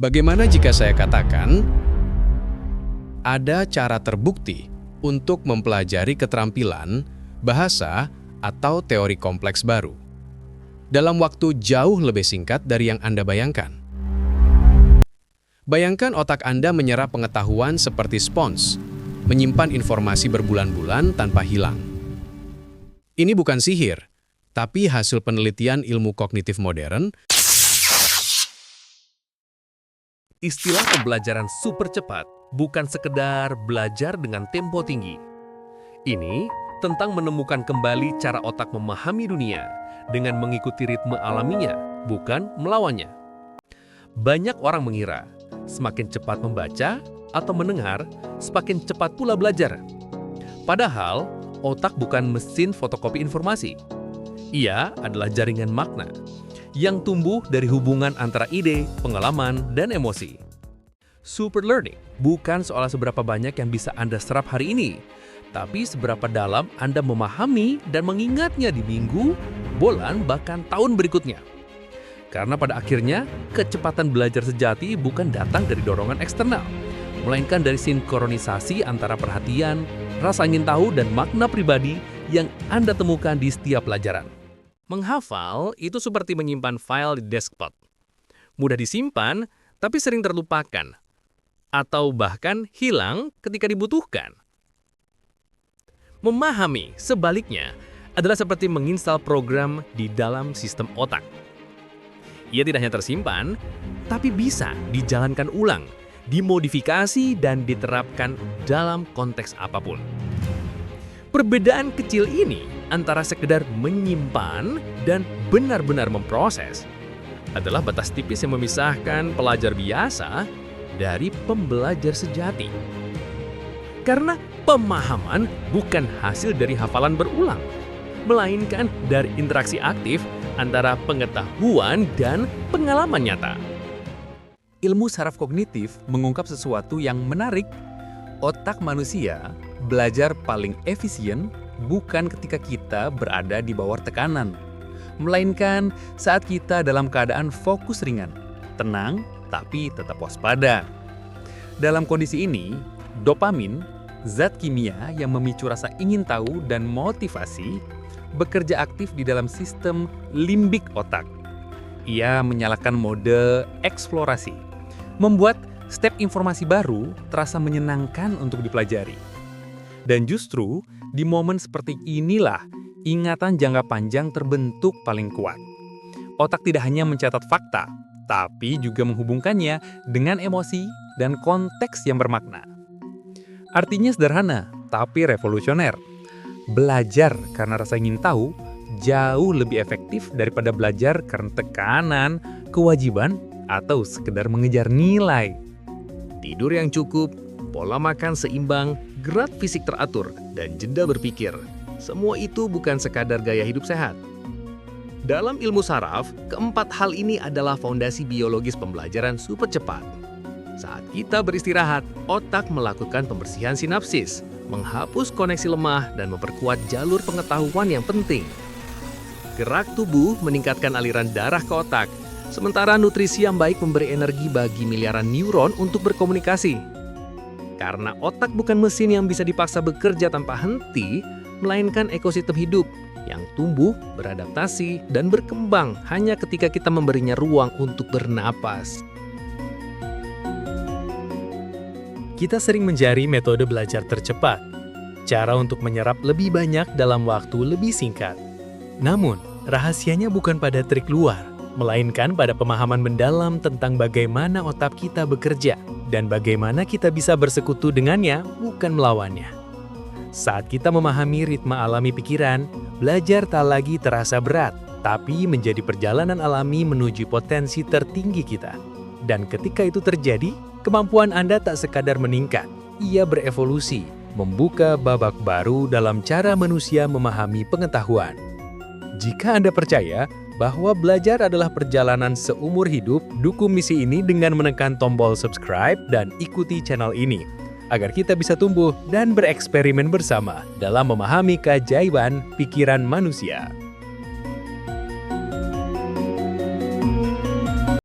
Bagaimana jika saya katakan, ada cara terbukti untuk mempelajari keterampilan, bahasa, atau teori kompleks baru dalam waktu jauh lebih singkat dari yang Anda bayangkan? Bayangkan otak Anda menyerap pengetahuan seperti spons, menyimpan informasi berbulan-bulan tanpa hilang. Ini bukan sihir, tapi hasil penelitian ilmu kognitif modern. Istilah pembelajaran super cepat bukan sekedar belajar dengan tempo tinggi. Ini tentang menemukan kembali cara otak memahami dunia dengan mengikuti ritme alaminya, bukan melawannya. Banyak orang mengira semakin cepat membaca atau mendengar, semakin cepat pula belajar. Padahal, otak bukan mesin fotokopi informasi. Ia adalah jaringan makna yang tumbuh dari hubungan antara ide, pengalaman, dan emosi. Super learning bukan soal seberapa banyak yang bisa Anda serap hari ini, tapi seberapa dalam Anda memahami dan mengingatnya di minggu, bulan, bahkan tahun berikutnya. Karena pada akhirnya, kecepatan belajar sejati bukan datang dari dorongan eksternal, melainkan dari sinkronisasi antara perhatian, rasa ingin tahu, dan makna pribadi yang Anda temukan di setiap pelajaran. Menghafal itu seperti menyimpan file di desktop. Mudah disimpan, tapi sering terlupakan, atau bahkan hilang ketika dibutuhkan. Memahami, sebaliknya, adalah seperti menginstal program di dalam sistem otak. Ia tidak hanya tersimpan, tapi bisa dijalankan ulang, dimodifikasi, dan diterapkan dalam konteks apapun. Perbedaan kecil ini antara sekedar menyimpan dan benar-benar memproses adalah batas tipis yang memisahkan pelajar biasa dari pembelajar sejati. Karena pemahaman bukan hasil dari hafalan berulang, melainkan dari interaksi aktif antara pengetahuan dan pengalaman nyata. Ilmu saraf kognitif mengungkap sesuatu yang menarik. Otak manusia belajar paling efisien bukan ketika kita berada di bawah tekanan, melainkan saat kita dalam keadaan fokus ringan, tenang, tapi tetap waspada. Dalam kondisi ini, dopamin, zat kimia yang memicu rasa ingin tahu dan motivasi, bekerja aktif di dalam sistem limbik otak. Ia menyalakan mode eksplorasi, membuat step informasi baru terasa menyenangkan untuk dipelajari. Dan justru di momen seperti inilah ingatan jangka panjang terbentuk paling kuat. Otak tidak hanya mencatat fakta, tapi juga menghubungkannya dengan emosi dan konteks yang bermakna. Artinya sederhana, tapi revolusioner. Belajar karena rasa ingin tahu jauh lebih efektif daripada belajar karena tekanan, kewajiban, atau sekedar mengejar nilai. Tidur yang cukup, pola makan seimbang, gerak fisik teratur, dan jeda berpikir. Semua itu bukan sekadar gaya hidup sehat. Dalam ilmu saraf, keempat hal ini adalah fondasi biologis pembelajaran super cepat. Saat kita beristirahat, otak melakukan pembersihan sinapsis, menghapus koneksi lemah, dan memperkuat jalur pengetahuan yang penting. Gerak tubuh meningkatkan aliran darah ke otak, sementara nutrisi yang baik memberi energi bagi miliaran neuron untuk berkomunikasi. Karena otak bukan mesin yang bisa dipaksa bekerja tanpa henti, melainkan ekosistem hidup yang tumbuh, beradaptasi, dan berkembang hanya ketika kita memberinya ruang untuk bernapas. Kita sering mencari metode belajar tercepat, cara untuk menyerap lebih banyak dalam waktu lebih singkat. Namun, rahasianya bukan pada trik luar, melainkan pada pemahaman mendalam tentang bagaimana otak kita bekerja dan bagaimana kita bisa bersekutu dengannya, bukan melawannya. Saat kita memahami ritme alami pikiran, belajar tak lagi terasa berat, tapi menjadi perjalanan alami menuju potensi tertinggi kita. Dan ketika itu terjadi, kemampuan Anda tak sekadar meningkat, ia berevolusi, membuka babak baru dalam cara manusia memahami pengetahuan. Jika Anda percaya bahwa belajar adalah perjalanan seumur hidup, dukung misi ini dengan menekan tombol subscribe dan ikuti channel ini, agar kita bisa tumbuh dan bereksperimen bersama dalam memahami keajaiban pikiran manusia.